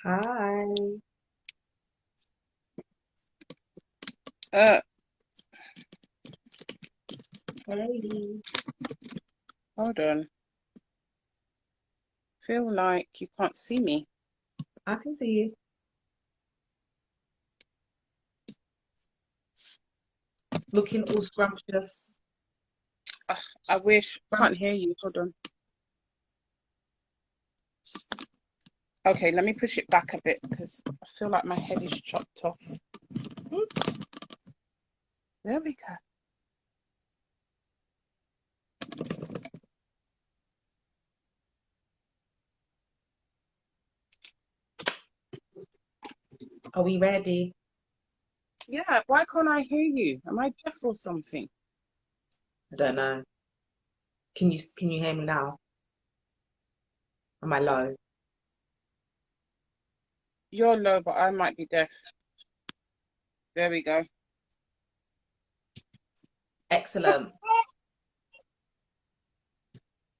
Hi. Uh, Hey. Hold on. Feel like you can't see me. I can see you. Looking all scrumptious. Ugh, I wish. Scrump. Can't hear you. Hold on. Okay, let me push it back a bit because I feel like my head is chopped off. Oops. There we go. Are we ready? Yeah, why can't I hear you? Am I deaf or something? I don't know. Can you hear me now? Am I low? You're low, but I might be deaf. There we go. Excellent.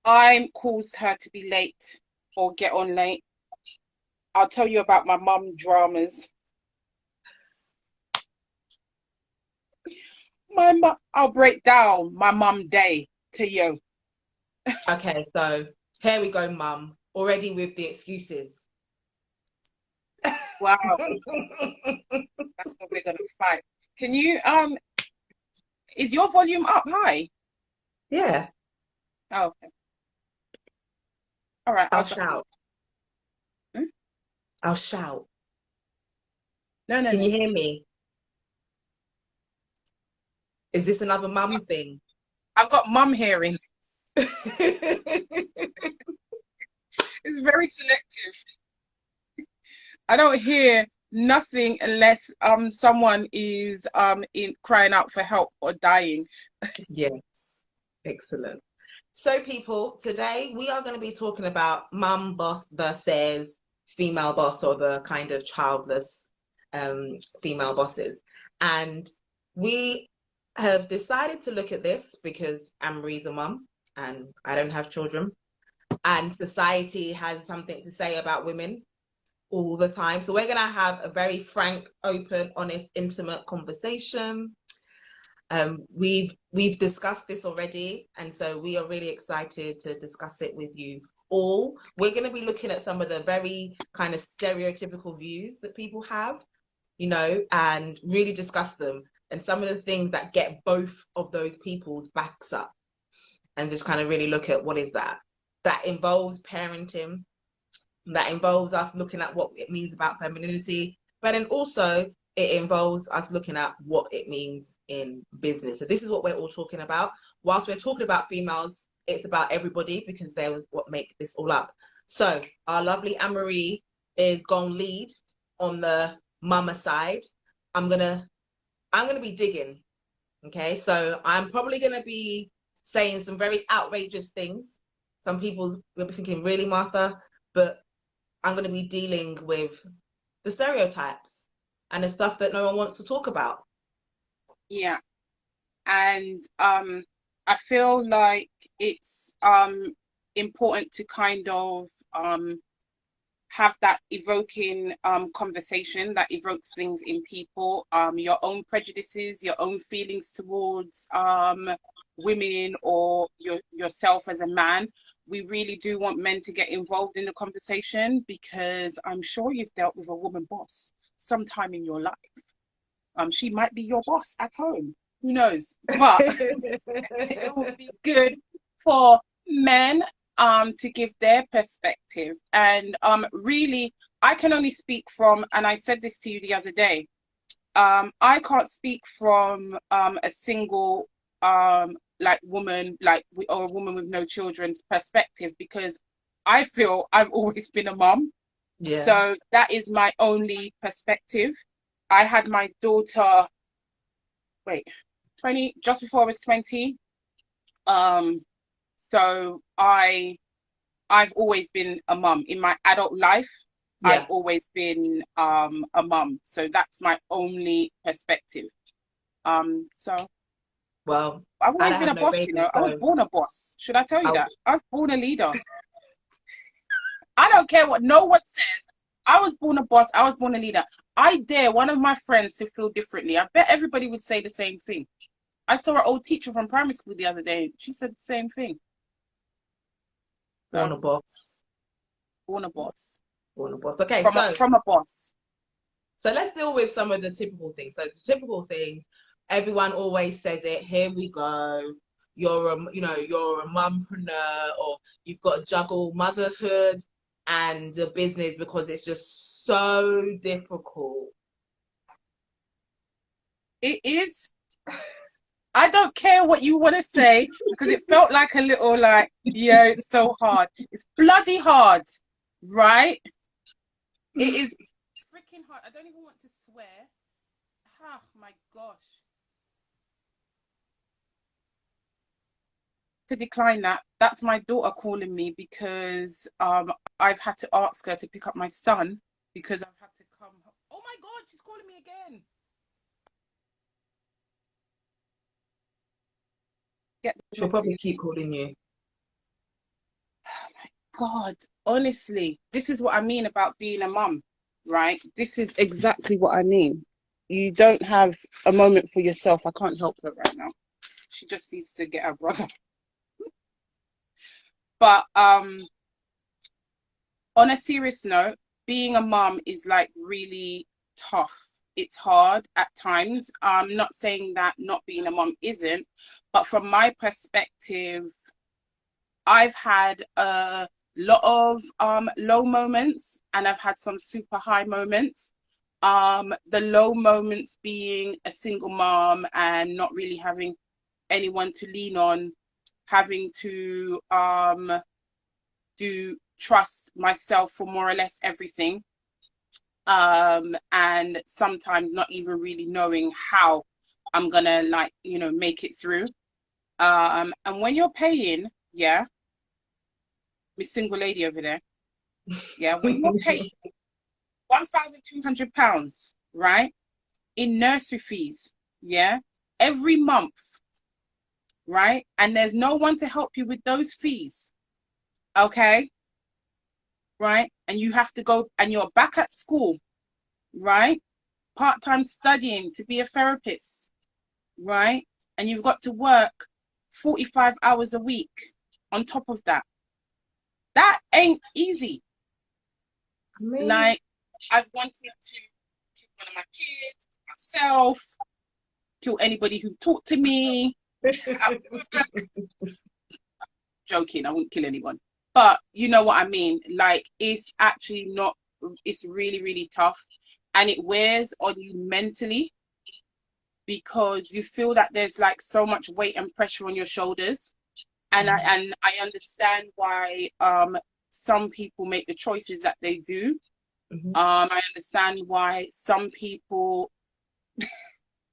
I caused her to be late or get on late. I'll tell you about my mum dramas. I'll break down my mum day to you. Okay, so here we go, Mum. Already with the excuses. Wow, that's what we're gonna fight. Can you is your volume up high? Yeah, Oh, okay. All right, I'll I'll just shout. hmm? I'll shout. No, no, Can no. you hear me? Is this another mum thing? I've got mum hearing. It's very selective. I don't hear nothing unless someone is in crying out for help or dying. Yes, excellent. So, people, today we are going to be talking about mum boss versus female boss, or the kind of childless female bosses. And we have decided to look at this because Anne-Marie's a mum and I don't have children, and society has something to say about women all the time. So, we're going to have a very frank, open, honest, intimate conversation. We've discussed this already, and so we are really excited to discuss it with you all. We're going to be looking at some of the very kind of stereotypical views that people have, and really discuss them, and some of the things that get both of those people's backs up, and just kind of really look at what is that. That involves parenting, that involves us looking at what it means about femininity, but then also it involves us looking at what it means in business. So this is what we're all talking about. Whilst we're talking about females, it's about everybody because they're what make this all up. So our lovely Anne-Marie is going to lead on the mama side. I'm gonna be digging. Okay, so I'm probably gonna be saying some very outrageous things. Some people will be thinking, really, Martha? But I'm going to be dealing with the stereotypes and the stuff that no one wants to talk about. Yeah. And I feel like it's important to kind of have that evoking conversation that evokes things in people, your own prejudices, your own feelings towards women or yourself as a man. We really do want men to get involved in the conversation because I'm sure you've dealt with a woman boss sometime in your life. She might be your boss at home. Who knows? But it would be good for men to give their perspective. And really, I can only speak from, and I said this to you the other day, I can't speak from a single like woman, or a woman with no children's perspective because I feel I've always been a mom. Yeah. So that is my only perspective. I had my daughter, wait, 20, just before I was 20. Um, so I've always been a mum in my adult life. I've Yeah. always been a mum. So that's my only perspective. So Well, I've I always don't been have a no boss, you baby, know. I was so born a boss. Should I tell you I'll, that? I was born a leader. I don't care what no one says. I was born a boss. I was born a leader. I dare one of my friends to feel differently. I bet everybody would say the same thing. I saw an old teacher from primary school the other day. She said the same thing. Born So, a boss. born a boss. Born a boss. Okay, From a boss. so let's deal with some of the typical things. So the typical things, everyone always says it. Here we go. You're a mompreneur, or you've got to juggle motherhood and a business because it's just so difficult. It is. I don't care what you want to say because it felt like a little like, yeah, it's so hard. It's bloody hard, right? It is freaking hard. I don't even want to swear. Oh my gosh. To decline that, that's my daughter calling me because I've had to ask her to pick up my son because I've had to come home. Oh my God, she's calling me again. Get the She'll probably message. keep calling you. Oh my God, honestly, this is what I mean about being a mum, right? This is exactly what I mean. You don't have a moment for yourself. I can't help her right now. She just needs to get her brother. But on a serious note, being a mum is like really tough. It's hard at times. I'm not saying that not being a mum isn't, but from my perspective, I've had a lot of low moments and I've had some super high moments. The low moments being a single mom and not really having anyone to lean on, having to do trust myself for more or less everything, and sometimes not even really knowing how I'm gonna make it through. And when you're paying, yeah, Miss Single Lady over there, yeah, when you're paying £1,200, right, in nursery fees, yeah, every month, right, and there's no one to help you with those fees, okay, right, and you have to go and you're back at school, right, part-time studying to be a therapist, right, and you've got to work 45 hours a week on top of that. That ain't easy. Like, I've wanted to kill one of my kids, myself, kill anybody who talked to me. Joking, I wouldn't kill anyone. But you know what I mean? Like, it's actually not, it's really, really tough. And it wears on you mentally because you feel that there's like so much weight and pressure on your shoulders. And I understand why some people make the choices that they do. I understand why some people,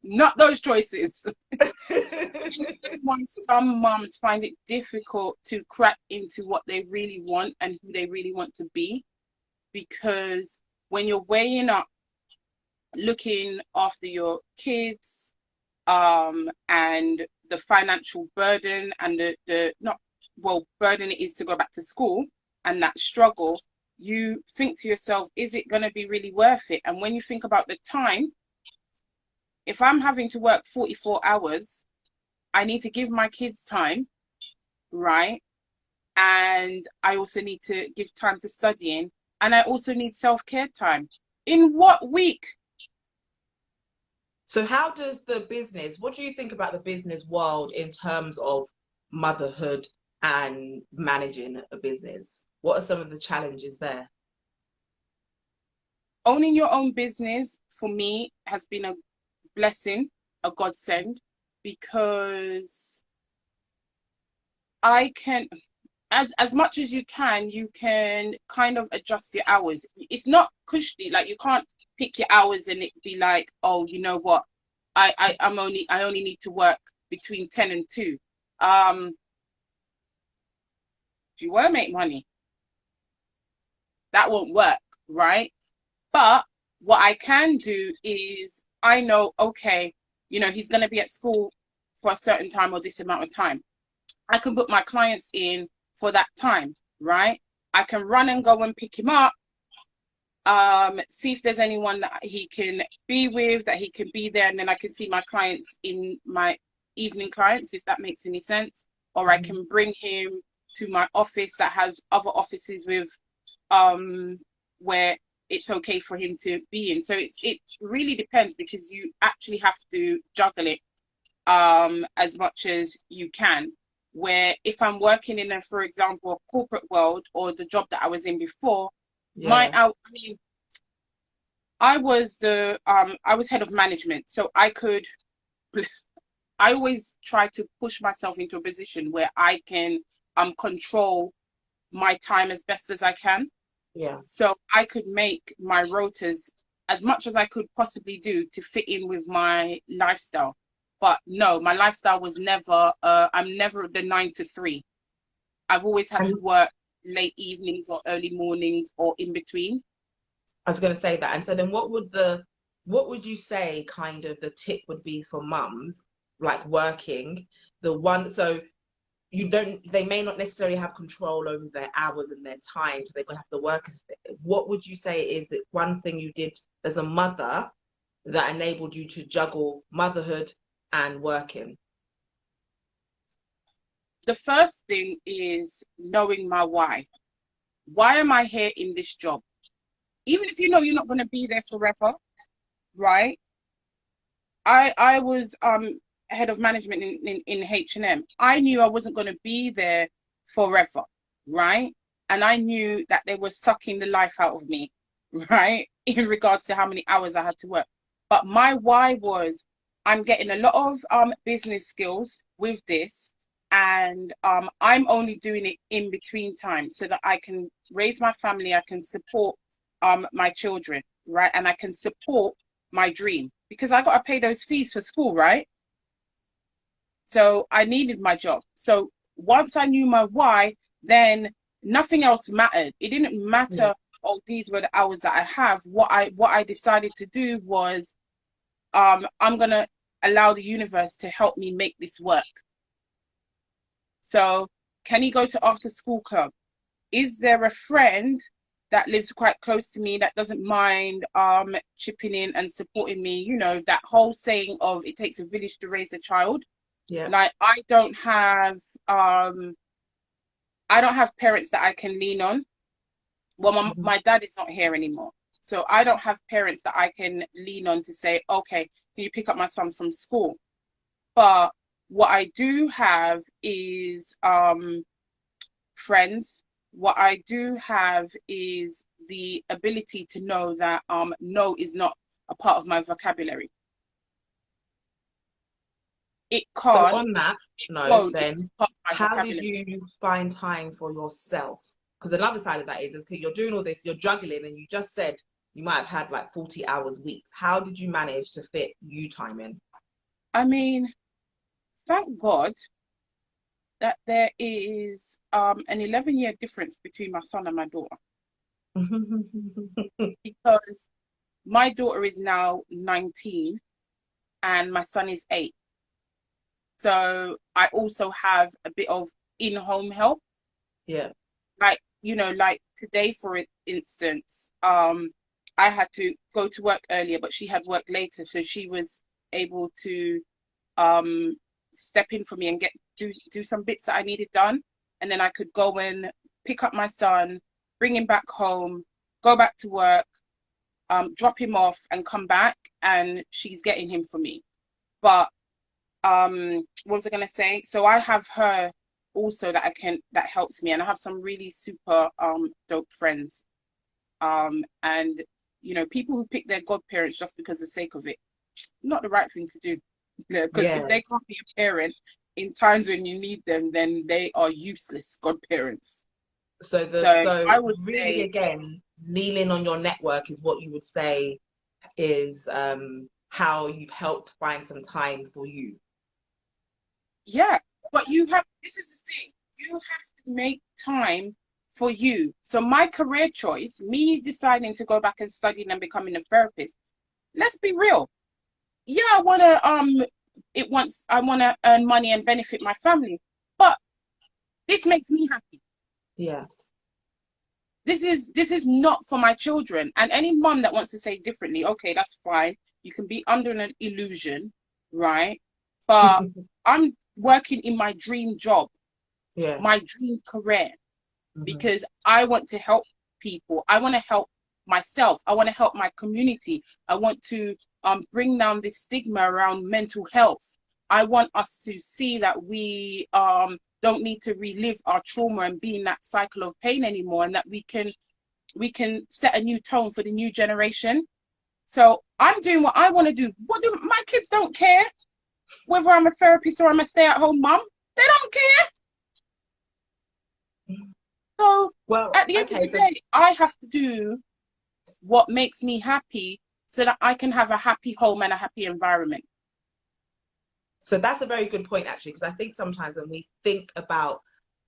not those choices. Some moms find it difficult to crack into what they really want and who they really want to be, because when you're weighing up looking after your kids, and the financial burden and the not well burden it is to go back to school and that struggle, you think to yourself, is it going to be really worth it? And when you think about the time, if I'm having to work 44 hours, I need to give my kids time, right? And I also need to give time to studying, and I also need self-care time. In what week? So how does what do you think about the business world in terms of motherhood and managing a business? What are some of the challenges there? Owning your own business for me has been a blessing, a godsend, because I can, as much as you can kind of adjust your hours. It's not cushy, like you can't pick your hours and it be like, oh, you know what, I only need to work between 10 and 2. Do you want to make money? That won't work, right? But what I can do is I know, okay, he's going to be at school for a certain time or this amount of time. I can book my clients in for that time, right? I can run and go and pick him up see if there's anyone that he can be with, that he can be there, and then I can see my clients in my evening clients, if that makes any sense. Or I can bring him to my office that has other offices with where it's okay for him to be in. So it really depends, because you actually have to juggle it as much as you can. Where if I'm working in a, for example, a corporate world, or the job that I was in before, I mean, I was I was head of management, so I always try to push myself into a position where I can control my time as best as I can. Yeah. So I could make my rotas as much as I could possibly do to fit in with my lifestyle. But no, my lifestyle was never, I'm never the 9 to 3. I've always had to And work late evenings or early mornings or in between. I was going to say that. And so then what would you say kind of the tip would be for mums like working the one, so they may not necessarily have control over their hours and their time, so they're going to have to work. What would you say is that one thing you did as a mother that enabled you to juggle motherhood and working? The first thing is knowing my why. Why am I here in this job? Even if you know you're not going to be there forever, right? I was head of management in H&M. I knew I wasn't going to be there forever, right? And I knew that they were sucking the life out of me, right? In regards to how many hours I had to work. But my why was, I'm getting a lot of business skills with this, and I'm only doing it in between time so that I can raise my family, I can support my children, right? And I can support my dream, because I got to pay those fees for school, right? So I needed my job. So once I knew my why, then nothing else mattered. It didn't Yeah. matter, oh, these were the hours that I have. What I decided to do was I'm gonna allow the universe to help me make this work. So can he go to after school club? Is there a friend that lives quite close to me that doesn't mind chipping in and supporting me? You know, that whole saying of it takes a village to raise a child. Yeah. Like I don't have parents that I can lean on. Well, my dad is not here anymore. So I don't have parents that I can lean on to say, okay, can you pick up my son from school? But what I do have is friends. What I do have is the ability to know that no is not a part of my vocabulary. It So can't, on that it note, won't, it's then, not part of my how did vocabulary. you find time for yourself? Because another side of that is okay, you're doing all this, you're juggling, and you just said you might have had like 40 hours weeks. How did you manage to fit you time in? I mean, thank God that there is an 11-year difference between my son and my daughter, because my daughter is now 19 and my son is 8. So I also have a bit of in-home help. Yeah. Like, like today, for instance, I had to go to work earlier, but she had work later. So she was able to um, step in for me and do some bits that I needed done. And then I could go and pick up my son, bring him back home, go back to work, drop him off and come back, and she's getting him for me. But what was I gonna say? So I have her also that helps me, and I have some really super dope friends. And people who pick their godparents just because of the sake of it, not the right thing to do. Yeah, because if Yeah. they can't be a parent in times when you need them, then they are useless godparents. So So I would really say, again, leaning on your network is what you would say is how you've helped find some time for you. yeah, but this is the thing, you have to make time for you. So my career choice, me deciding to go back and studying and becoming a therapist, let's be real. Yeah, I want to earn money and benefit my family, but this makes me happy. Yeah. this is not for my children. And any mum that wants to say differently, okay, that's fine. You can be under an illusion, right? But I'm working in my dream job, Yeah. my dream career, Mm-hmm. because I want to help people. I want to help myself. I want to help my community. I want to bring down this stigma around mental health. I want us to see that we don't need to relive our trauma and be in that cycle of pain anymore, and that we can set a new tone for the new generation. So I'm doing what I want to do. What do my kids don't care whether I'm a therapist or I'm a stay-at-home mum. They don't care. So Well, at the end of okay, the so day, I have to do what makes me happy so that I can have a happy home and a happy environment. so that's a very good point, actually, because I think sometimes when we think about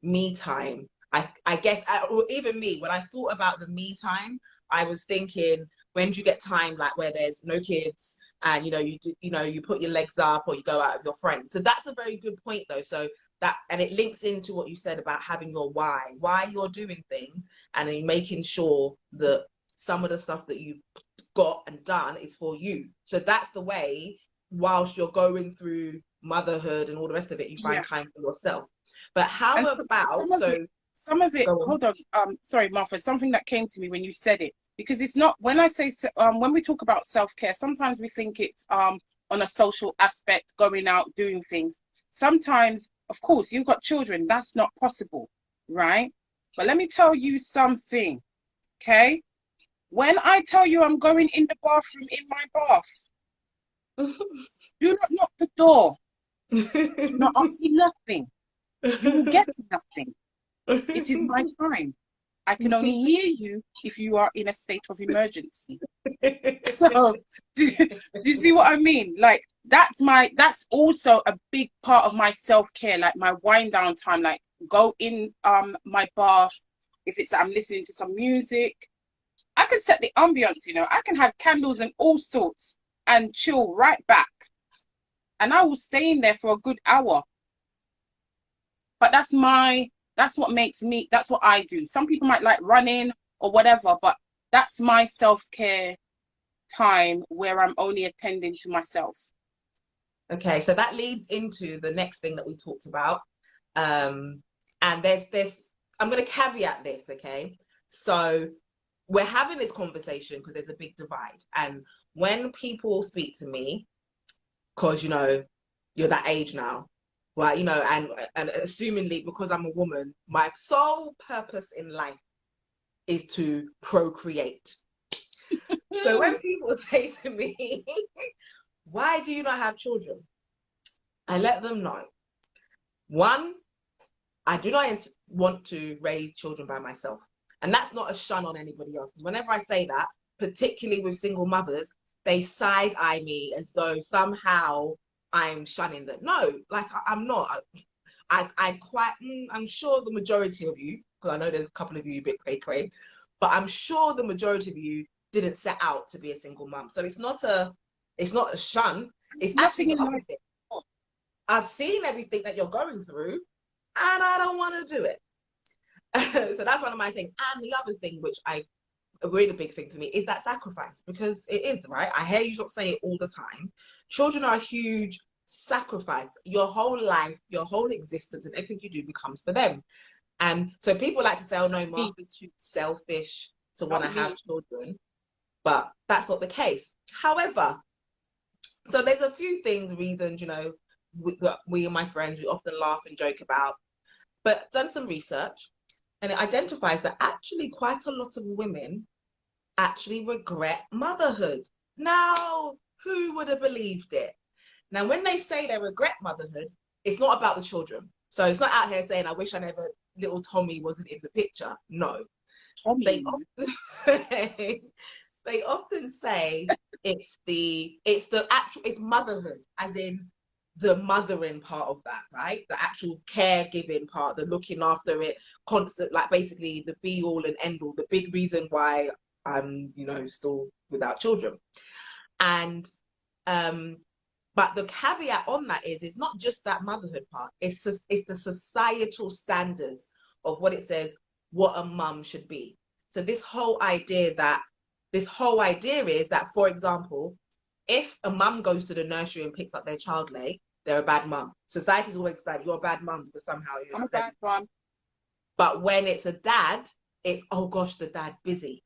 me time, I guess, or even me, when I thought about the me time, I was thinking, when do you get time like where there's no kids and you put your legs up or you go out with your friends. So that's a very good point, though. So that, and it links into what you said about having your why you're doing things, and then making sure that some of the stuff that you've got and done is for you. So that's the way, whilst you're going through motherhood and all the rest of it, you find Yeah. time for yourself. But how And about, so some of it, go on. hold on, sorry, Martha, something that came to me when you said it, because it's not, when I say, when we talk about self-care, sometimes we think it's on a social aspect, going out, doing things. Sometimes, of course, you've got children, that's not possible, right? But let me tell you something, okay? When I tell you I'm going in the bathroom in my bath, do not knock the door. Do not ask me nothing. You will get nothing. It is my time. I can only hear you if you are in a state of emergency. So, do you see what I mean? Like, that's also a big part of my self-care, like my wind down time, like go in my bath. If it's I'm listening to some music, I can set the ambience, I can have candles and all sorts and chill right back. And I will stay in there for a good hour. But that's what makes me, that's what I do. Some people might like running or whatever, but that's my self-care time where I'm only attending to myself. Okay, so that leads into the next thing that we talked about. And there's this, I'm going to caveat this, okay? So we're having this conversation because there's a big divide. And when people speak to me, because, you're that age now, right? And assumingly, because I'm a woman, my sole purpose in life is to procreate. So when people say to me, why do you not have children? I let them know. One, I do not want to raise children by myself. And that's not a shun on anybody else. Because whenever I say that, particularly with single mothers, they side eye me as though somehow I'm shunning them. No, like I'm not. I'm sure the majority of you, because I know there's a couple of you a bit cray, but I'm sure the majority of you didn't set out to be a single mum. So it's not a shun. It's actually Nothing the in life. opposite. I've seen everything that you're going through, and I don't want to do it. So that's one of my things. And the other thing, which a really big thing for me, is that sacrifice, because it is, right? I hear you not say it all the time. Children are a huge sacrifice. Your whole life, your whole existence, and everything you do becomes for them. And so people like to say, oh no, Me, Martha's too selfish to want not to have me. children. But that's not the case. However, so there's a few reasons, we and my friends, we often laugh and joke about, but done some research, and it identifies that actually quite a lot of women actually regret motherhood. Now, who would have believed it? Now, when they say they regret motherhood, it's not about the children. So it's not out here saying, I wish I never, little Tommy wasn't in the picture. No. They Tommy. often say, they often say it's motherhood, as in the mothering part of that, right? The actual caregiving part, the looking after it, constant, like basically the be all and end all, the big reason why I'm, still without children. And but the caveat on that is it's not just that motherhood part, it's the societal standards of what it says what a mum should be. So this whole idea is that, for example, if a mum goes to the nursery and picks up their child late, they're a bad mum. Society's always said you're a bad mum because somehow you're I'm a not. bad mom. But when it's a dad, it's, oh gosh, the dad's busy.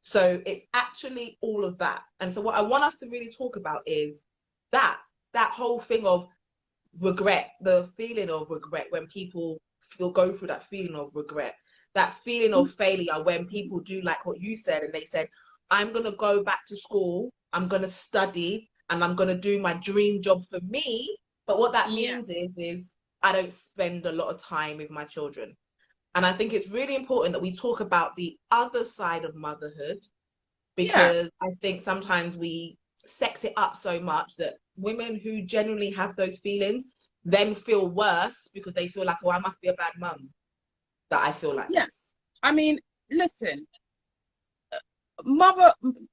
So it's actually all of that. And so what I want us to really talk about is that whole thing of regret, the feeling of regret when people go through that feeling of regret, that feeling of failure when people do like what you said, and they said, I'm going to go back to school, I'm going to study, and I'm going to do my dream job for me. But what that Yeah. means is I don't spend a lot of time with my children. And I think it's really important that we talk about the other side of motherhood, Yeah. because I think sometimes we sex it up so much that women who genuinely have those feelings then feel worse because they feel like, oh, I must be a bad mum that I feel like Yeah. this. I mean, listen,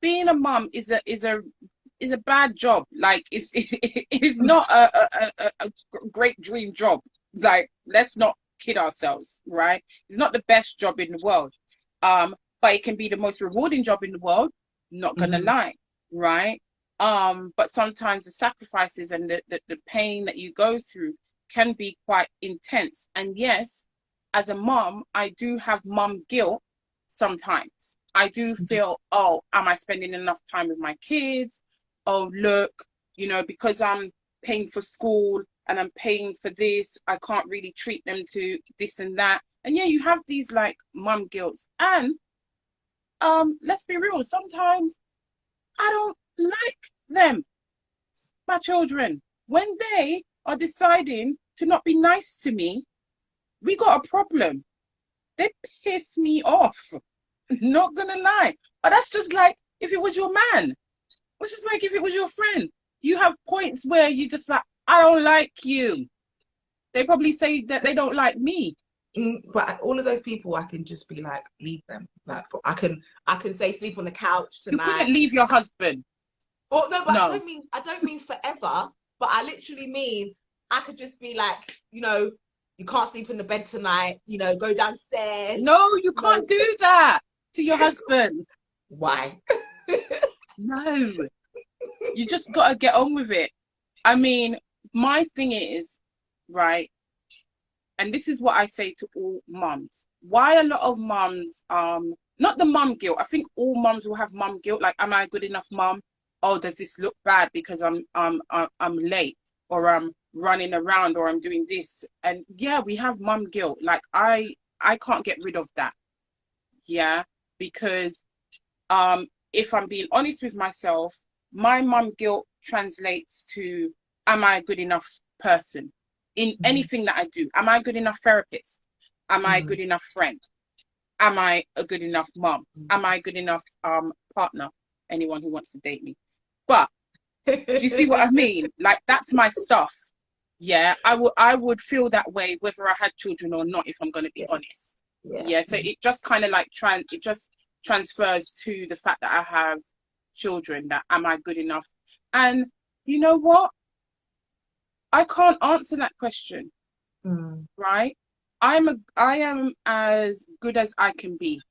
being a mum is a bad job. Like it's not a great dream job. Like, let's not kid ourselves, right? It's not the best job in the world. But it can be the most rewarding job in the world, not gonna Mm-hmm. lie, right? But sometimes the sacrifices and the pain that you go through can be quite intense. And yes, as a mom, I do have mom guilt sometimes. I do feel, oh, am I spending enough time with my kids? Oh, look, because I'm paying for school and I'm paying for this, I can't really treat them to this and that. And yeah, you have these like mum guilts. And let's be real, sometimes I don't like them, my children. When they are deciding to not be nice to me, we got a problem. They piss me off. Not gonna lie. But that's just like if it was your man. It's just like if it was your friend. You have points where you just like, I don't like you. They probably say that they don't like me. But all of those people, I can just be like, leave them. Like, I can say sleep on the couch You couldn't tonight. leave your husband. Well, no, but No. I don't mean forever. But I literally mean I could just be like, you can't sleep in the bed tonight. Go downstairs. No, you You know, can't do that to your husband. why? No. You just gotta get on with it. I mean, my thing is, right, and this is what I say to all mums. Why a lot of mums, not the mum guilt. I think all mums will have mum guilt. Like, am I a good enough mum? Oh, does this look bad because I'm late, or I'm running around, or I'm doing this? And yeah, we have mum guilt. Like, I can't get rid of that. Yeah, because if I'm being honest with myself, my mum guilt translates to, am I a good enough person in anything that I do? Am I a good enough therapist? Am I a good enough friend? Am I a good enough mum? Am I a good enough partner? Anyone who wants to date me. But do you see what I mean? Like, that's my stuff. Yeah, I would feel that way whether I had children or not, if I'm going to be Yeah. honest. Yeah. Yeah, so it just kind of like it just transfers to the fact that I have children. That, am I good enough? And you know what? I can't answer that question, right? I am as good as I can be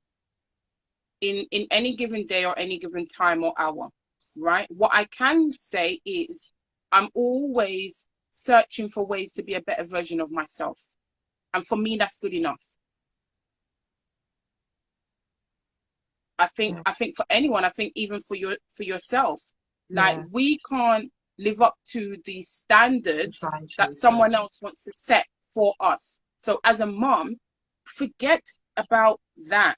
in any given day or any given time or hour, right? What I can say is I'm always searching for ways to be a better version of myself. And for me, that's good enough. I think for anyone, I think even for yourself, like, Yeah. we can't live up to the standards Trying that to, yeah. someone else wants to set for us. So as a mom, forget about that.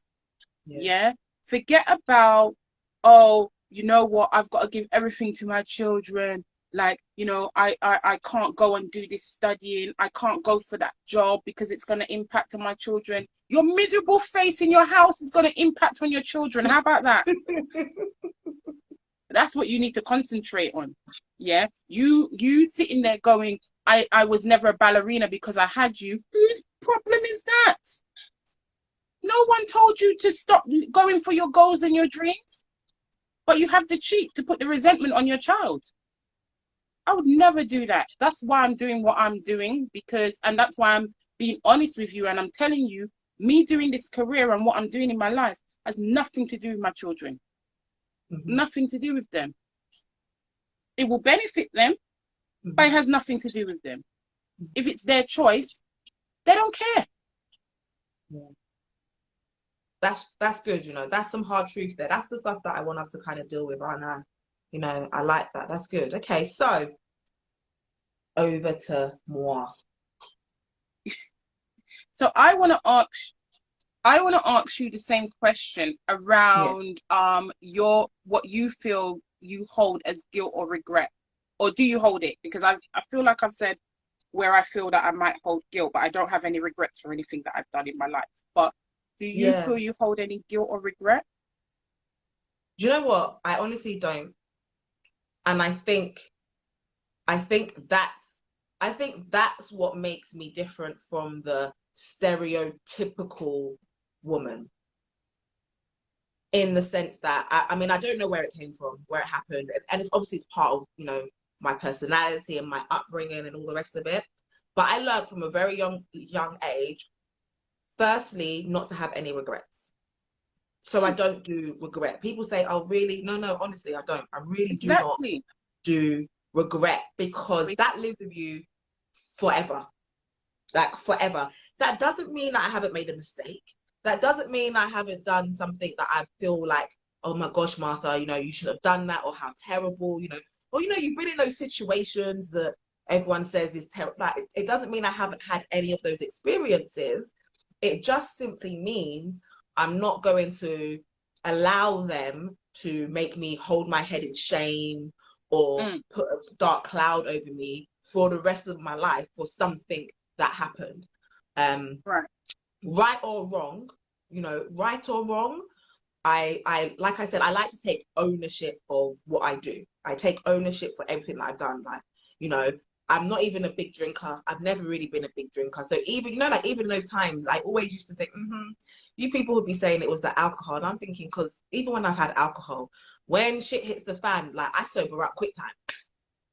Yeah. Yeah. Forget about, oh, you know what, I've got to give everything to my children. Like, I can't go and do this studying. I can't go for that job because it's going to impact on my children. Your miserable face in your house is going to impact on your children. How about that? That's what you need to concentrate on. Yeah. You sitting there going, I was never a ballerina because I had you. Whose problem is that? No one told you to stop going for your goals and your dreams, but you have the cheek to put the resentment on your child. I would never do that. That's why I'm doing what I'm doing, and that's why I'm being honest with you, and I'm telling you, me doing this career and what I'm doing in my life has nothing to do with my children. Mm-hmm. Nothing to do with them. It will benefit them, but it Mm-hmm. has nothing to do with them. If it's their choice, they don't care. Yeah. That's good, you know. That's some hard truth there. That's the stuff that I want us to kind of deal with, and I like that. That's good. Okay, so over to moi. So I want to ask you the same question Yeah. around your what you feel you hold as guilt or regret, or do you hold it? Because I feel like I've said where I feel that I might hold guilt, but I don't have any regrets for anything that I've done in my life. But do you Yeah. feel you hold any guilt or regret? Do you know what? I honestly don't. And I think that's I think that's what makes me different from the stereotypical woman, in the sense that I mean, I don't know where it came from, where it happened, and it's obviously it's part of, my personality and my upbringing and all the rest of it. But I learned from a very young age, firstly, not to have any regrets. So I Hmm, don't do regret. People say, "Oh, really?" No, no, honestly, I don't. I really do not exactly. do regret, because Waste- that lives with you forever, like forever. That doesn't mean that I haven't made a mistake. That doesn't mean I haven't done something that I feel like, oh my gosh, Martha, you should have done that, or how terrible, or you've been in those situations that everyone says is terrible. Like, it doesn't mean I haven't had any of those experiences. It just simply means I'm not going to allow them to make me hold my head in shame or Mm, put a dark cloud over me for the rest of my life for something that happened. Um, right. right or wrong, right or wrong, I like I said, I like to take ownership of what I do. I take ownership for everything that I've done. Like, you know, I'm not even a big drinker. I've never really been a big drinker. So even, like even those times, I always used to think, you people would be saying it was the alcohol. And I'm thinking, because even when I've had alcohol, when shit hits the fan, like I sober up quick time,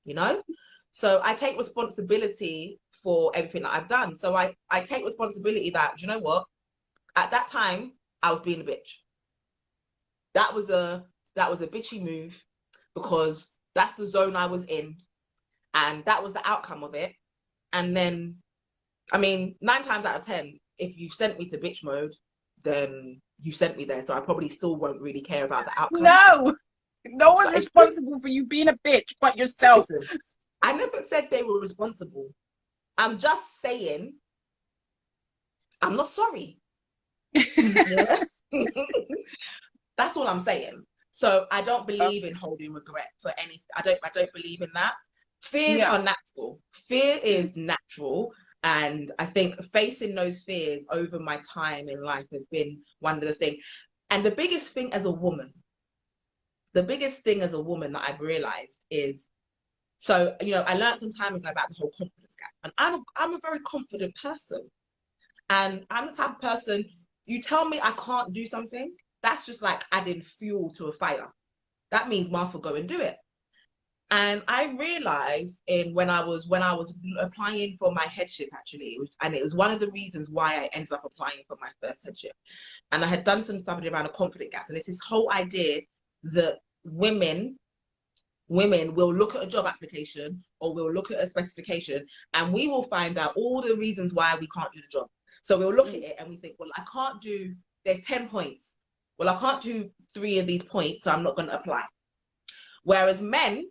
you know? So I take responsibility for everything that I've done. So I take responsibility that, do you know what? At that time, I was being a bitch. That was a that was a bitchy move, because that's the zone I was in, and that was the outcome of it. And then, I mean, 9 times out of 10, if you've sent me to bitch mode, then you sent me there. So I probably still won't really care about the outcome. No, no one's But it's good. responsible for you being a bitch but yourself. Listen, I never said they were responsible. I'm just saying I'm not sorry. Yes. That's all I'm saying. So I don't believe in Okay. holding regret for anything. I don't believe in that. Fears Yeah. are natural. Fear Mm, is natural. And I think facing those fears over my time in life has been one of the things. And the biggest thing as a woman that I've realized is, so, I learned some time ago about the whole confidence gap. And I'm a very confident person. And I'm the type of person, you tell me I can't do something, that's just like adding fuel to a fire. That means Martha, go and do it. And I realized when I was applying for my headship, actually, it was one of the reasons why I ended up applying for my first headship. And I had done some study around the confidence gaps, and it's this whole idea that women will look at a job application, or we'll look at a specification, and we will find out all the reasons why we can't do the job. So we'll look at mm, it and we think, well, I can't do, there's 10 points. Well, I can't do 3 of these points, so I'm not going to apply. Whereas men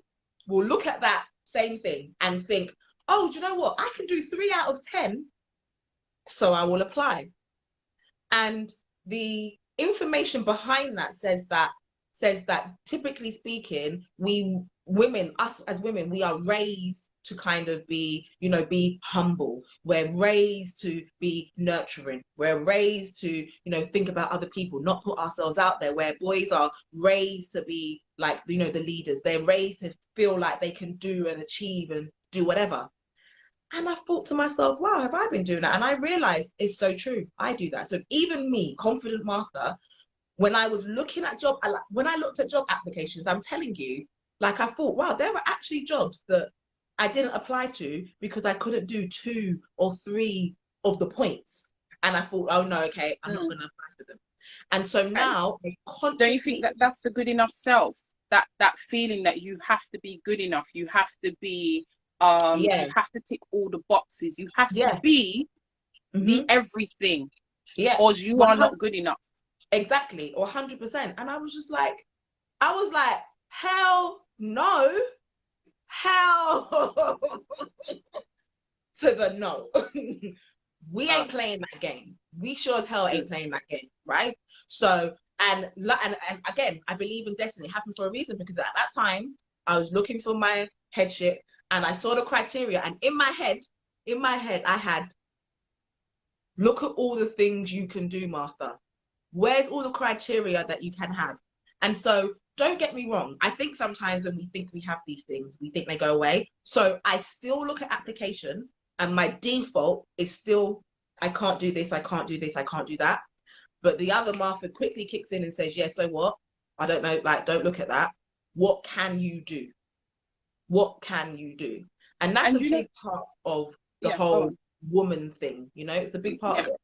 will look at that same thing and think, oh, do you know what? I can do 3 out of 10, so I will apply. And the information behind that says that typically speaking, us as women, we are raised to kind of be humble. We're raised to be nurturing. We're raised to, think about other people, not put ourselves out there. Where boys are raised to be like, the leaders. They're raised to feel like they can do and achieve and do whatever. And I thought to myself, wow, have I been doing that? And I realized it's so true. I do that. So even me, confident Martha, when I was looking at when I looked at job applications, I'm telling you, like I thought, wow, there were actually jobs that I didn't apply to because I couldn't do 2 or 3 of the points. And I thought, oh no, okay, I'm not mm. going to apply for them. And so And now I don't you think consciously, that that's the good enough self? That feeling that you have to be good enough, you have to be, you yeah, have to tick all the boxes, you have to yeah, be the hmm everything, yeah, or you are 100, not good enough. exactly, or 100%. And I was just like, I was like, hell no, hell to the no. We Uh, ain't playing that game. We sure as hell ain't playing that game, right? So, and again, I believe in destiny. It happened for a reason because at that time I was looking for my headship and I saw the criteria, and in my head, I had look at all the things you can do, Martha. Where's all the criteria that you can have? And so don't get me wrong. I think sometimes when we think we have these things, we think they go away. So I still look at applications and my default is still, I can't do this, I can't do this, I can't do that. But the other Martha quickly kicks in and says, yeah, so what? I don't know, like, don't look at that. What can you do? What can you do? And that's and a you know, big part of the yeah, go whole on. woman thing, you know, it's a big part Yeah. of it.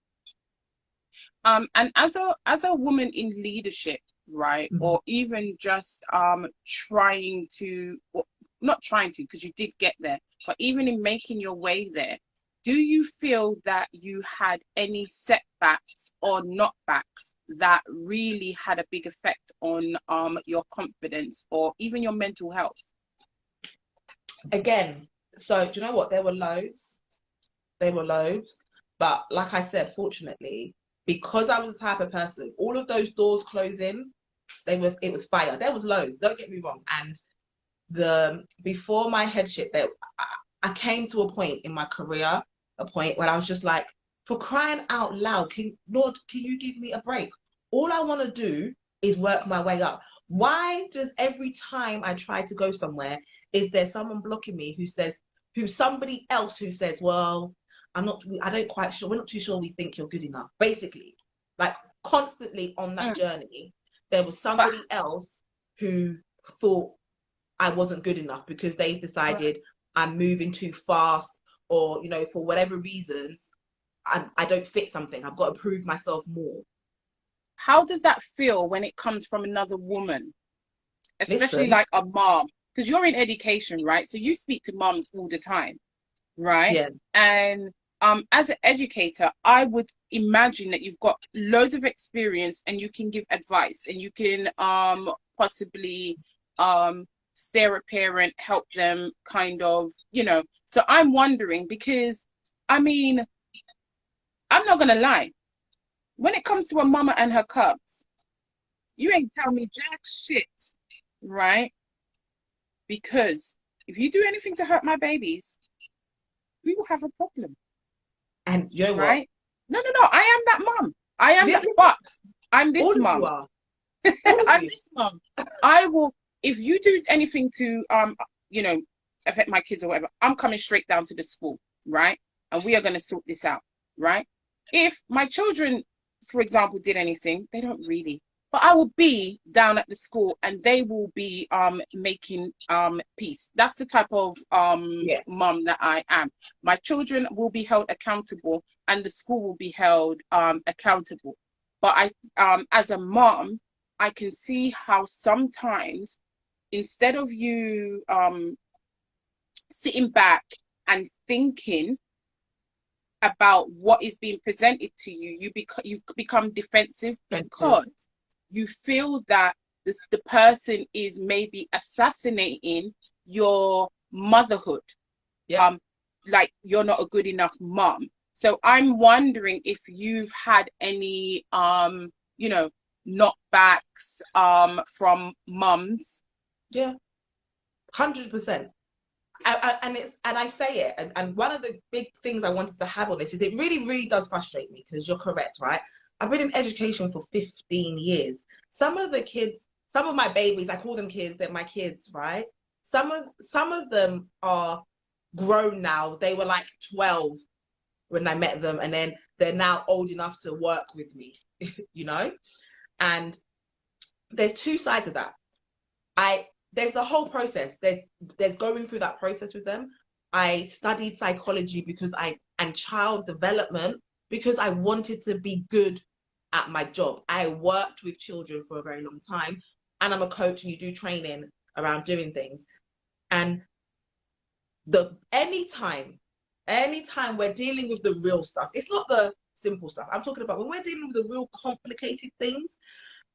And as a woman in leadership, right, Mhm. or even just trying to, well, not trying to, because you did get there, but even in making your way there, do you feel that you had any setbacks or knockbacks that really had a big effect on your confidence or even your mental health? Again, so do you know what? There were loads. There were loads. But like I said, fortunately, because I was the type of person, all of those doors closing, it was fire. There was loads, don't get me wrong. And the before my headship, I came to a point in my career, a point where I was just like, for crying out loud, Lord, can you give me a break? All I want to do is work my way up. Why does every time I try to go somewhere, is there someone blocking me who's somebody else who says, well, I don't quite sure, we're not too sure we think you're good enough. Basically, like constantly on that Mm. journey, there was But somebody else who thought I wasn't good enough because they decided I'm moving too fast or, you know, for whatever reasons, I don't fit something. I've got to prove myself more. how does that feel when it comes from another woman, especially Listen, like a mom? Because you're in education, right? So you speak to moms all the time, right? yeah, And as an educator, I would imagine that you've got loads of experience and you can give advice and you can possibly um steer a parent, help them kind of, you know. So I'm wondering because I mean, I'm not gonna lie, when it comes to a mama and her cubs, you ain't tell me jack shit, right? Because if you do anything to hurt my babies, we will have a problem. and you know what? Right? No, no, no. I am that mom. I am Yeah, that, listen, but I'm this all of you mom. are, all of I'm you. this mom. I will, if you do anything to, you know, affect my kids or whatever, I'm coming straight down to the school, right? And we are going to sort this out, right? If my children, for example, did anything, they don't really. But I will be down at the school and they will be making peace. That's the type of Yeah, mom that I am. My children will be held accountable and the school will be held accountable. But I as a mom, I can see how sometimes instead of you sitting back and thinking about what is being presented to you, you become defensive expensive. because you feel that the person is maybe assassinating your motherhood. Yeah. Um, like you're not a good enough mom. So I'm wondering if you've had any you know, knockbacks from mums. Yeah, 100%. And I say it, and one of the big things I wanted to have on this is it really, really does frustrate me because you're correct, right? I've been in education for 15 years. Some of the kids, some of my babies, I call them kids, they're my kids, right? Some of them are grown now. They were like 12 when I met them, and then they're now old enough to work with me, you know? And there's two sides of that. I There's the whole process. There's going through that process with them. I studied psychology because I and child development because I wanted to be good at my job. I worked with children for a very long time, and I'm a coach, and you do training around doing things. And anytime we're dealing with the real stuff, it's not the simple stuff. I'm talking about when we're dealing with the real complicated things.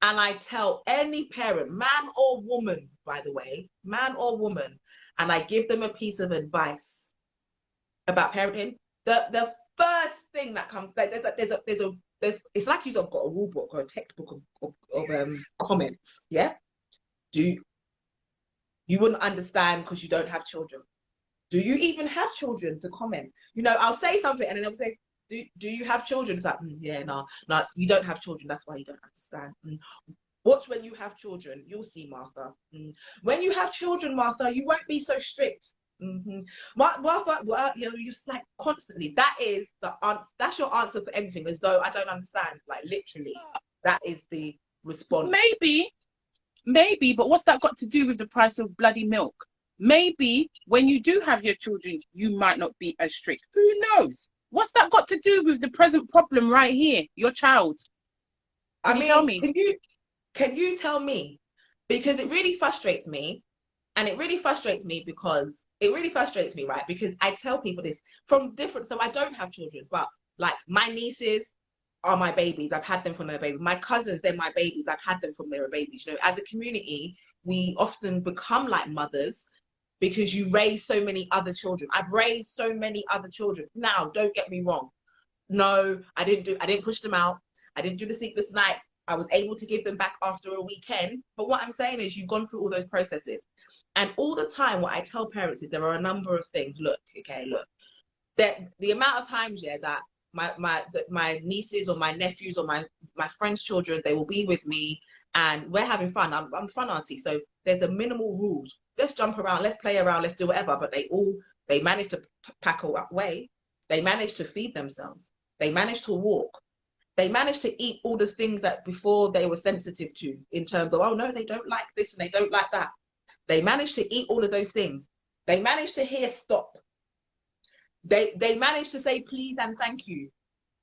And I tell any parent, man or woman, by the way, man or woman, and I give them a piece of advice about parenting. The first thing that comes, like, it's like you've got a rule book or a textbook of comments. Yeah, you wouldn't understand because you don't have children. Do you even have children to comment? I'll say something and then they'll say, do you have children? It's like, yeah, no, you don't have children. That's why you don't understand. Watch when you have children. You'll see, Martha. When you have children, Martha, you won't be so strict. Martha, you're just like constantly. That is the answer. That's your answer for everything, as though I don't understand. Like literally, that is the response. Maybe, but what's that got to do with the price of bloody milk? Maybe when you do have your children, you might not be as strict. Who knows? What's that got to do with the present problem right here? Your child. Can you tell me? Can you tell me? Because it really frustrates me. And it really frustrates me right? Because I tell people this from different, so I don't have children, but like my nieces are my babies. I've had them from their babies. My cousins, they're my babies. I've had them from their babies. As a community, we often become like mothers because you raise so many other children. I've raised so many other children. Now, don't get me wrong. No, I didn't push them out. I didn't do the sleepless nights. I was able to give them back after a weekend. But what I'm saying is you've gone through all those processes. And all the time, what I tell parents is there are a number of things. Look, the amount of times, that my nieces or my nephews or my friends' children, they will be with me and we're having fun. I'm fun auntie. So there's a minimal rules. Let's jump around, let's play around, let's do whatever. But they manage to pack away. They manage to feed themselves. They manage to walk. They managed to eat all the things that before they were sensitive to in terms of, oh no, they don't like this and they don't like that. They managed to eat all of those things. They managed to hear stop. They managed to say please and thank you.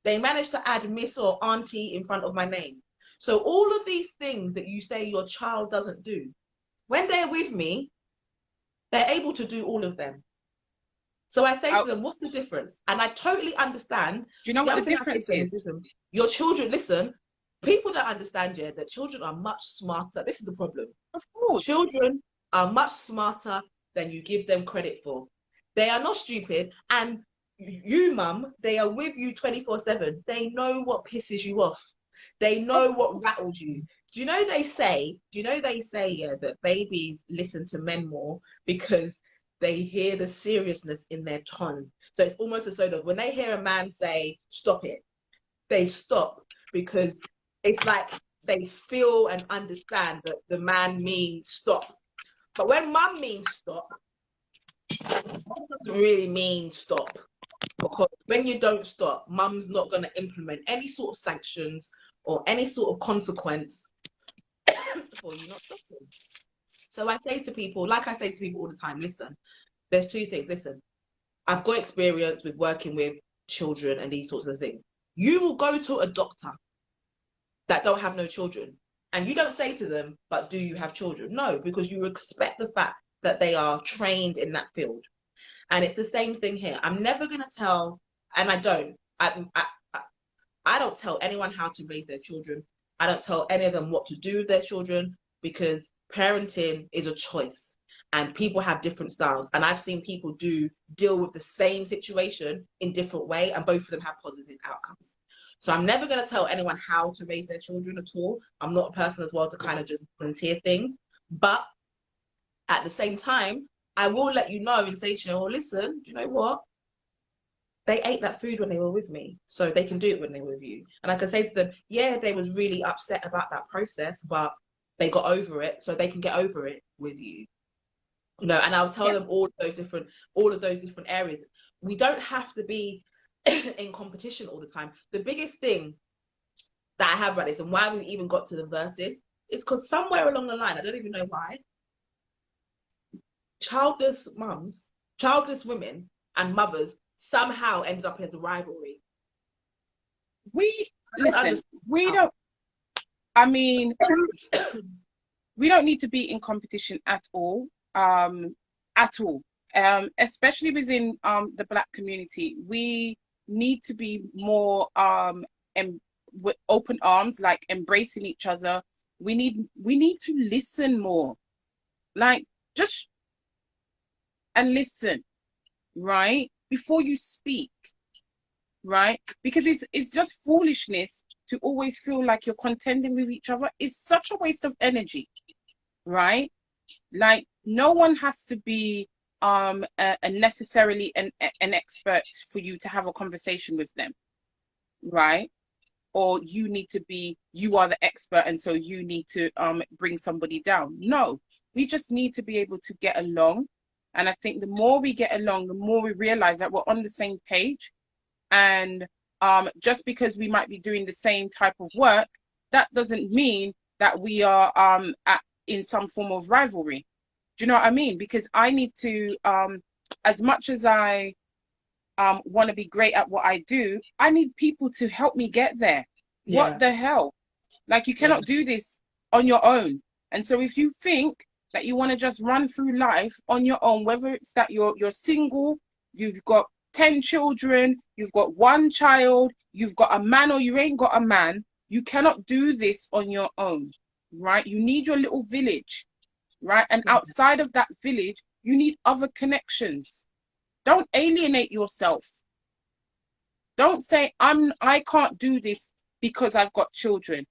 They managed to add miss or auntie in front of my name. So all of these things that you say your child doesn't do, when they're with me, they're able to do all of them. So I say to them, what's the difference? And I totally understand. Do you know what the difference is? Listen, your children, listen, people don't understand yet that children are much smarter. This is the problem. Of course. Children are much smarter than you give them credit for. They are not stupid. And you, mum, they are with you 24/7. They know what pisses you off. They know what rattles you. Do you know they say, that babies listen to men more because they hear the seriousness in their tone. So it's almost as though that when they hear a man say, stop it, they stop because it's like they feel and understand that the man means stop. But when mum means stop, mum doesn't really mean stop. Because when you don't stop, mum's not going to implement any sort of sanctions or any sort of consequence for you not stopping. So I say to people, like I say to people all the time, listen, there's two things. Listen, I've got experience with working with children and these sorts of things. You will go to a doctor that don't have no children and you don't say to them, but do you have children? No, because you expect the fact that they are trained in that field. And it's the same thing here. I'm never going to tell, and I don't tell anyone how to raise their children. I don't tell any of them what to do with their children because parenting is a choice and people have different styles. And I've seen people deal with the same situation in different way and both of them have positive outcomes. So I'm never going to tell anyone how to raise their children at all. I'm not a person as well to kind of just volunteer things. But at the same time, I will let you know and say to you, oh, listen, do you know what? They ate that food when they were with me, so they can do it when they were with you. And I can say to them, yeah, they was really upset about that process, but they got over it, so they can get over it with you. And I'll tell them all of those different areas. We don't have to be in competition all the time. The biggest thing that I have about this and why we even got to the verses is because somewhere along the line, I don't even know why, childless mums, childless women and mothers somehow ended up as a rivalry. listen, we don't, I mean, we don't need to be in competition at all. At all. Especially within the Black community. We need to be more with open arms, like embracing each other. We need to listen more. Like, just and listen, right? Before you speak, right? Because it's just foolishness to always feel like you're contending with each other. It's such a waste of energy, right? Like, no one has to be necessarily an expert for you to have a conversation with them, right? Or you are the expert, and so you need to bring somebody down. No, we just need to be able to get along. And I think the more we get along, the more we realize that we're on the same page. And just because we might be doing the same type of work, that doesn't mean that we are in some form of rivalry. Do you know what I mean? Because I need to, as much as I want to be great at what I do, I need people to help me get there. Yeah. What the hell? Like, you cannot do this on your own. And so if you think that you want to just run through life on your own, whether it's that you're single, you've got 10 children, you've got one child, you've got a man or you ain't got a man, you cannot do this on your own, right? You need your little village, right? And outside of that village, you need other connections. Don't alienate yourself. Don't say, I can't do this because I've got children.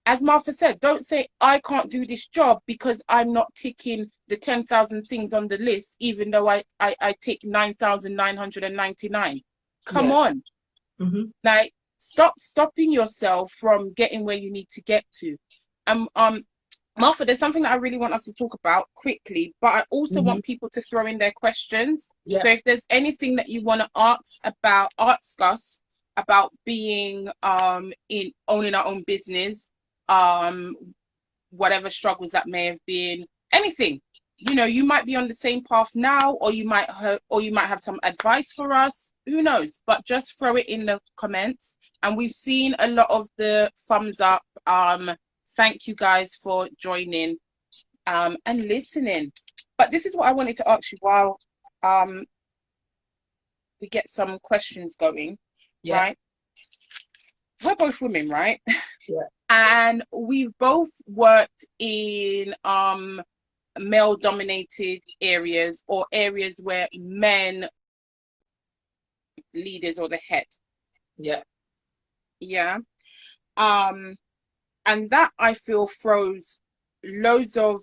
As Martha said, don't say, I can't do this job because I'm not ticking the 10,000 things on the list, even though I tick 9,999. Come on. Like, stop stopping yourself from getting where you need to get to. Martha, there's something that I really want us to talk about quickly, but I also want people to throw in their questions. Yeah. So if there's anything that you want to ask us about being in owning our own business, whatever struggles that may have been, anything, you might be on the same path now, or you might have some advice for us, who knows, but just throw it in the comments. And we've seen a lot of the thumbs up. Thank you guys for joining and listening. But this is what I wanted to ask you while we get some questions going. Right? We're both women, right? Yeah. And we've both worked in male-dominated areas, or areas where men leaders or the head. Yeah. Yeah. And that, I feel, throws loads of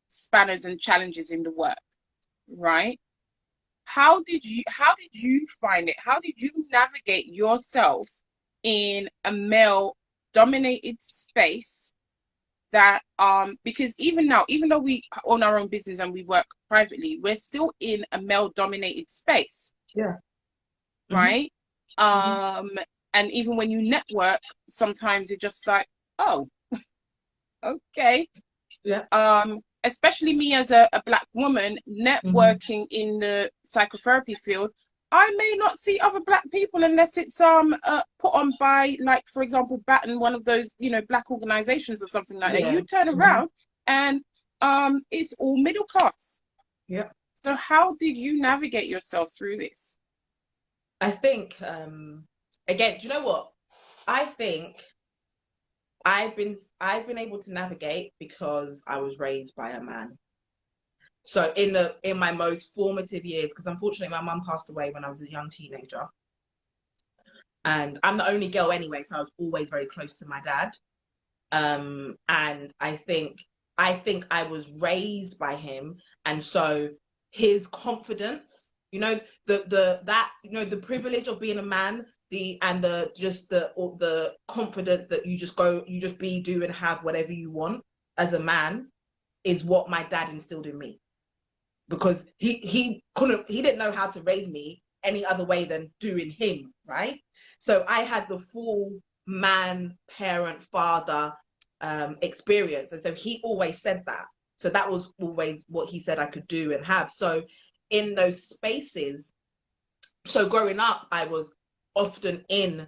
spanners and challenges in the work, right? How did you find it? How did you navigate yourself in a male dominated space that because even now, even though we own our own business and we work privately, we're still in a male dominated space. Yeah. Right? And even when you network, sometimes you're just like, oh, okay. Yeah. Especially me as a Black woman networking in the psychotherapy field, I may not see other Black people unless it's put on by, like, for example, Baton, one of those, Black organizations or something like that. You turn around and it's all middle class. Yeah. So how did you navigate yourself through this? I think again, do you know what? I think I've been able to navigate because I was raised by a man. So in my most formative years, because unfortunately my mum passed away when I was a young teenager, and I'm the only girl anyway, so I was always very close to my dad. And I think I was raised by him, and so his confidence, the privilege of being a man, the confidence that you just be, do, and have whatever you want as a man, is what my dad instilled in me, because he didn't know how to raise me any other way than doing him, right? So I had the full man, parent, father experience, and so he always said that. So that was always what he said I could do and have. So in those spaces, so growing up, I was often in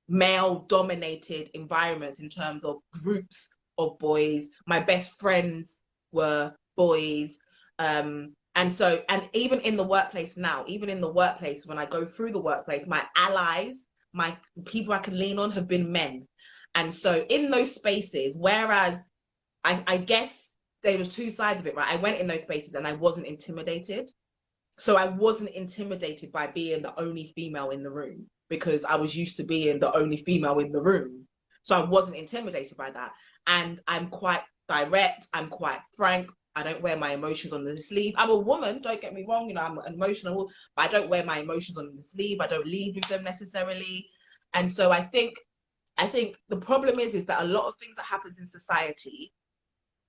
male dominated environments in terms of groups of boys. My best friends were boys. And so, and even in the workplace now, even in the workplace, when I go through the workplace, my allies, my people I can lean on have been men. And so in those spaces, whereas I guess there was two sides of it, right? I went in those spaces and I wasn't intimidated. So I wasn't intimidated by being the only female in the room because I was used to being the only female in the room. So I wasn't intimidated by that. And I'm quite direct, I'm quite frank. I don't wear my emotions on the sleeve. I'm a woman, don't get me wrong, you know, I'm emotional, but I don't wear my emotions on the sleeve. I don't lead with them necessarily. And so I think the problem is that a lot of things that happens in society,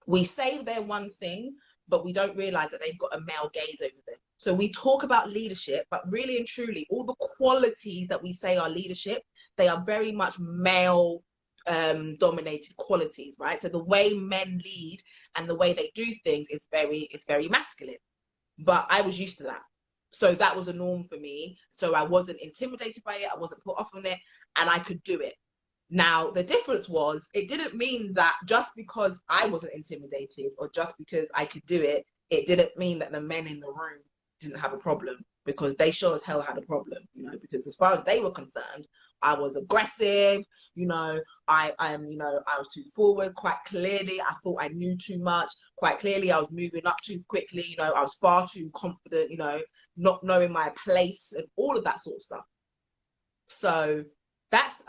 we say they're one thing, but we don't realize that they've got a male gaze over them. So we talk about leadership, but really and truly, all the qualities that we say are leadership, they are very much male dominated qualities, right? So the way men lead and the way they do things is very masculine. But I was used to that. So that was a norm for me. So I wasn't intimidated by it, I wasn't put off on it, and I could do it. Now, the difference was, it didn't mean that just because I wasn't intimidated or just because I could do it, it didn't mean that the men in the room didn't have a problem, because they sure as hell had a problem, you know, because as far as they were concerned, I was aggressive, you know, I was too forward quite clearly. I thought I knew too much. Quite clearly, I was moving up too quickly, you know, I was far too confident, you know, not knowing my place and all of that sort of stuff. So that's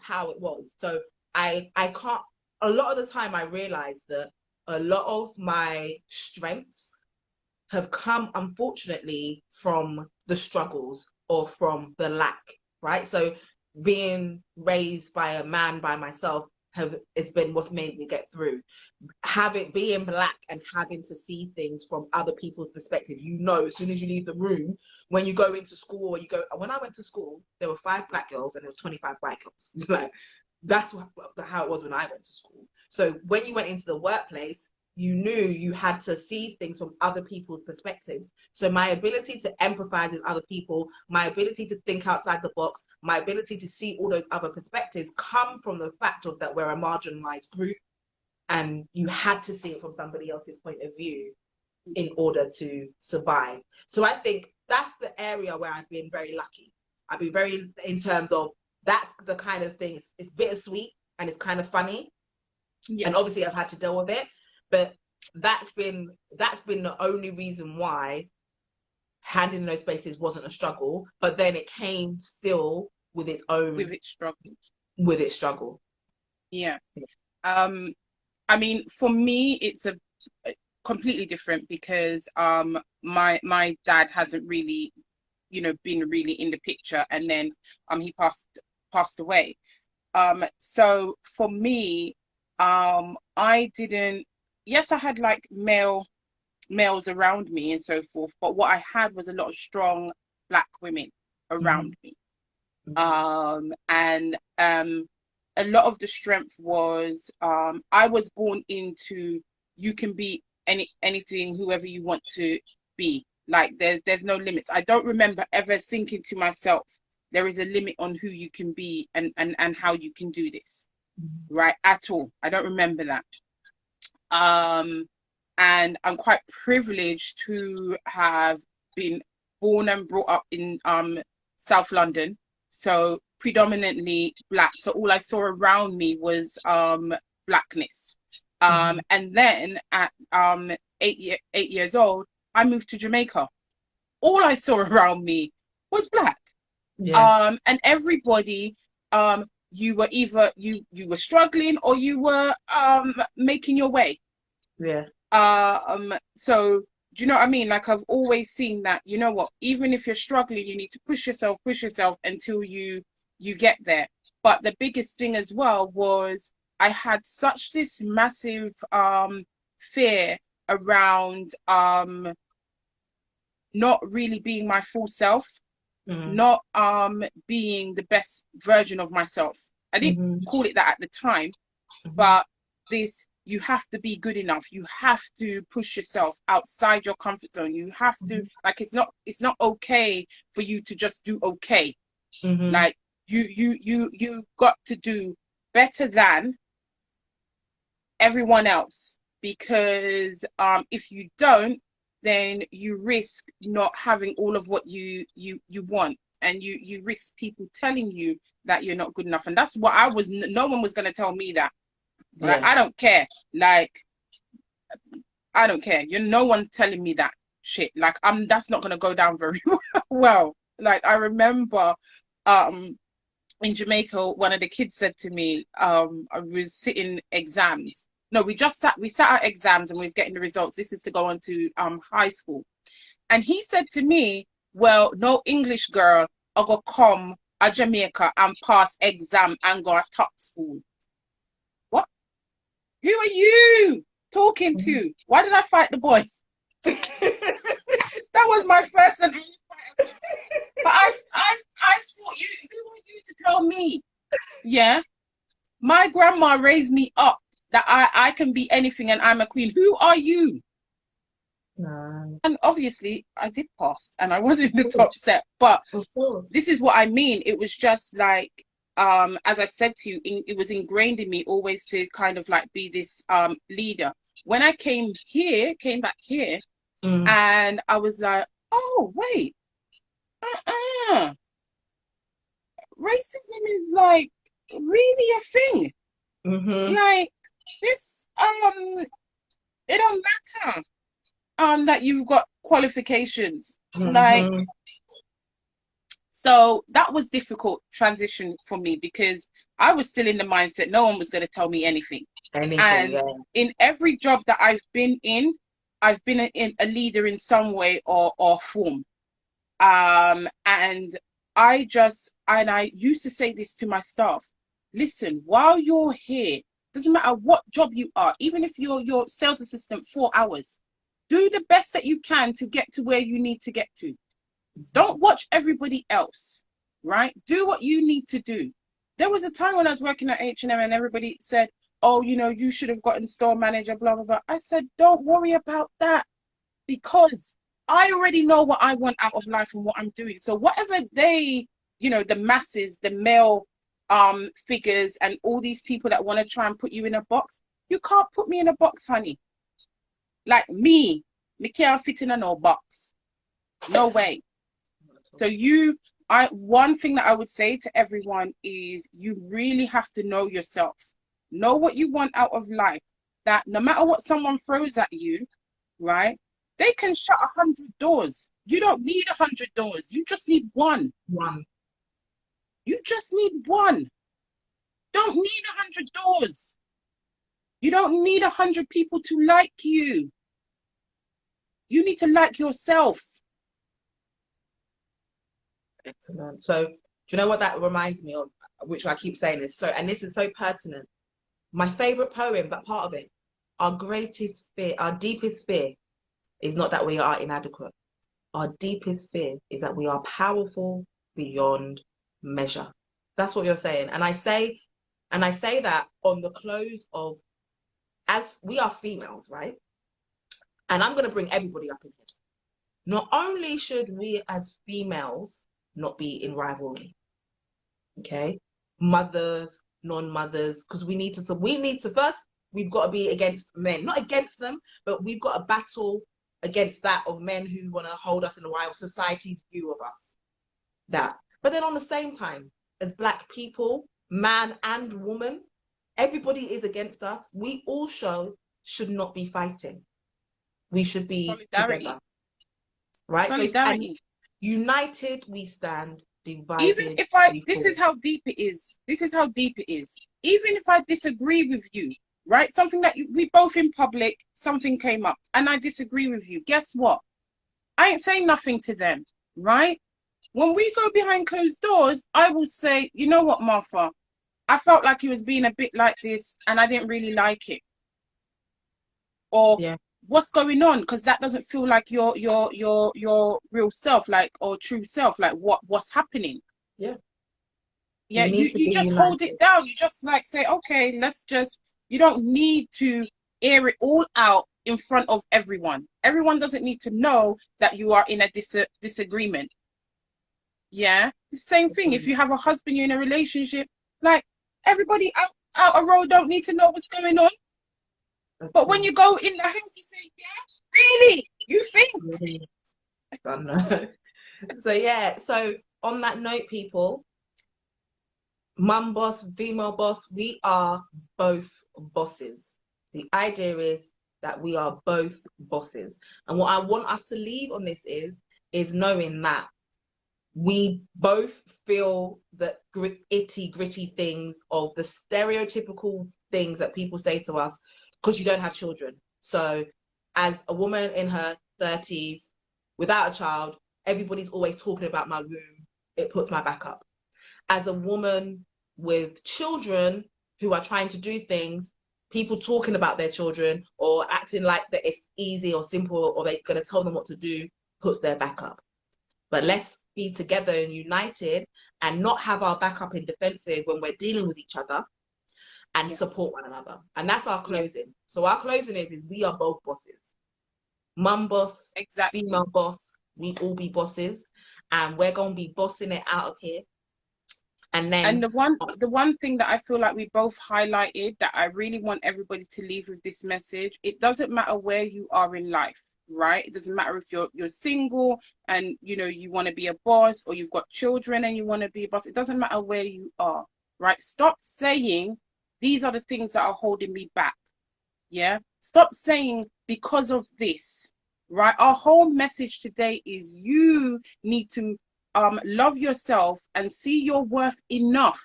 how it was. So I can't, a lot of the time I realized that a lot of my strengths have come, unfortunately, from the struggles or from the lack, right? So being raised by a man by myself it's been what's made me get through. Having being black and having to see things from other people's perspective, you know, as soon as you leave the room, when you go into school, or you go, when I went to school, there were 5 black girls and there was 25 white girls. Like, that's how it was when I went to school. So when you went into the workplace, you knew you had to see things from other people's perspectives. So my ability to empathize with other people, my ability to think outside the box, my ability to see all those other perspectives come from the fact of that we're a marginalized group, and you had to see it from somebody else's point of view in order to survive. So I think that's the area where I've been very lucky. I've been very, in terms of, that's the kind of thing, it's bittersweet and it's kind of funny. Yeah. And obviously I've had to deal with it, but that's been the only reason why handling those spaces wasn't a struggle. But then it came still with its own, with its struggle. Yeah. I mean, for me, it's a completely different, because my dad hasn't really, you know, been really in the picture, and then he passed away. So for me, I didn't, yes, I had like males around me and so forth, but what I had was a lot of strong black women around me. And a lot of the strength was, I was born into, you can be anything, whoever you want to be. Like, there's no limits. I don't remember ever thinking to myself, there is a limit on who you can be and how you can do this, right? At all. I don't remember that. And I'm quite privileged to have been born and brought up in South London, so predominantly black. So all I saw around me was blackness. And then at 8 years old, I moved to Jamaica. All I saw around me was black. Yeah. And everybody, you were either you were struggling or you were making your way. Yeah. So do you know what I mean? Like, I've always seen that, you know what, even if you're struggling, you need to push yourself until you get there. But the biggest thing as well was, I had such this massive fear around not really being my full self, not being the best version of myself. I didn't call it that at the time, but this, you have to be good enough, you have to push yourself outside your comfort zone, you have to, like, it's not okay for you to just do okay. Like, you got to do better than everyone else, because if you don't, then you risk not having all of what you want, and you risk people telling you that you're not good enough. And that's what I was, no one was going to tell me that. Like, Yeah. I don't care. Like, I don't care. You're no one telling me that shit. Like, that's not going to go down very well. Like, I remember in Jamaica, one of the kids said to me, I was sitting exams. No, we sat our exams and we was getting the results. This is to go on to high school. And he said to me, well, no English girl I go come a Jamaica and pass exam and go to top school. What? Who are you talking to? Why did I fight the boy? That was my first and only fight. But I thought, who are you to tell me? Yeah. My grandma raised me up that I can be anything and I'm a queen. Who are you? No. And obviously I did pass and I was in the top set. But Of course. this is what I mean. It was just like, as I said to you, it was ingrained in me always to kind of like be this leader. When I came back here, and I was like, oh, wait, racism is like really a thing. Like this, it don't matter that you've got qualifications. Like, so that was difficult transition for me, because I was still in the mindset no one was going to tell me anything. And Yeah. in every job that I've been in a leader in some way or form. And I used to say this to my staff: listen, while you're here, doesn't matter what job you are, even if you're your sales assistant 4 hours, do the best that you can to get to where you need to get to. Don't watch everybody else, right? Do what you need to do. There was a time when I was working at H&M and everybody said, oh, you should have gotten store manager, blah, blah, blah. I said, don't worry about that, because I already know what I want out of life and what I'm doing. So whatever they, the masses, the male figures and all these people that want to try and put you in a box, you can't put me in a box, honey. Like me can't fit in a no box. No way. So one thing that I would say to everyone is you really have to know yourself. Know what you want out of life. That no matter what someone throws at you, right? They can shut 100 doors. You don't need 100 doors. You just need one. You just need one. Don't need 100 doors. You don't need 100 people to like you. You need to like yourself. Excellent. So, do you know what that reminds me of? Which I keep saying this. So, and this is so pertinent. My favorite poem, that part of it, our greatest fear, our deepest fear is not that we are inadequate. Our deepest fear is that we are powerful beyond measure. That's what you're saying. And I say that on the close of, as we are females, right? And I'm going to bring everybody up in here. Not only should we as females not be in rivalry, okay? Mothers, non-mothers, because we need to first, we've got to be against men, not against them, but we've got to battle against that of men who want to hold us in a rival, society's view of us. That. But then on the same time, as Black people, man and woman, everybody is against us. We also should not be fighting. We should be solidarity. Together. Right? Solidarity. So, united we stand, divided. Even if this is how deep it is. This is how deep it is. Even if I disagree with you, right? Something that we both in public, something came up and I disagree with you. Guess what? I ain't saying nothing to them, right? When we go behind closed doors, I will say, you know what, Martha? I felt like you was being a bit like this and I didn't really like it. Or what's going on? Because that doesn't feel like your real self, like, or true self, like what's happening. Yeah. You just hold it down. You just like say, okay, you don't need to air it all out in front of everyone. Everyone doesn't need to know that you are in a disagreement. Yeah, the same thing. If you have a husband, you're in a relationship, like everybody out a road don't need to know what's going on. But when you go in the house, you say, yeah, really? You think? Really? I don't know. So yeah, so on that note, people, mum boss, female boss, we are both bosses. The idea is that we are both bosses. And what I want us to leave on this is knowing that we both feel the itty gritty things of the stereotypical things that people say to us because you don't have children. So as a woman in her 30s without a child, everybody's always talking about my womb. It puts my back up. As a woman with children who are trying to do things, people talking about their children or acting like that it's easy or simple or they're going to tell them what to do puts their back up. But let's be together and united and not have our back up in defensive when we're dealing with each other and support one another. And that's our closing. So our closing is we are both bosses. Mum boss, Exactly. female boss, we all be bosses. And we're going to be bossing it out of here. And the one thing that I feel like we both highlighted that I really want everybody to leave with this message, it doesn't matter where you are in life, right? It doesn't matter if you're single and you want to be a boss, or you've got children and you want to be a boss. It doesn't matter where you are, right? Stop saying these are the things that are holding me back. Yeah. Stop saying because of this, right? Our whole message today is you need to love yourself and see your worth enough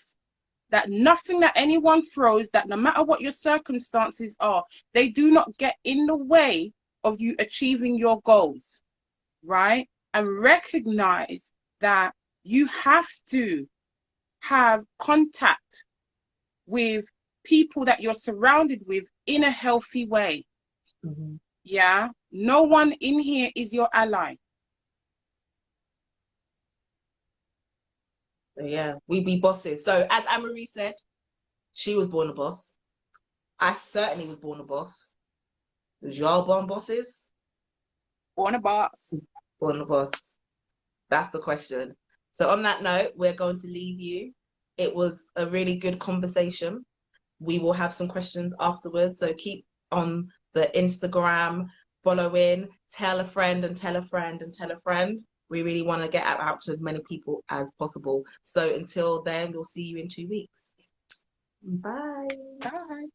that nothing that anyone throws, that no matter what your circumstances are, they do not get in the way of you achieving your goals, right? And recognize that you have to have contact with people that you're surrounded with in a healthy way. mm-hmm. Yeah, no one in here is your ally. Yeah, we be bosses. So as Anne-Marie said, she was born a boss. I certainly was born a boss. Was y'all born bosses? Born a boss. Born a boss. That's the question. So on that note, we're going to leave you. It was a really good conversation. We will have some questions afterwards. So keep on the Instagram, following, tell a friend and tell a friend and tell a friend. We really want to get out to as many people as possible. So until then, we'll see you in 2 weeks. Bye. Bye.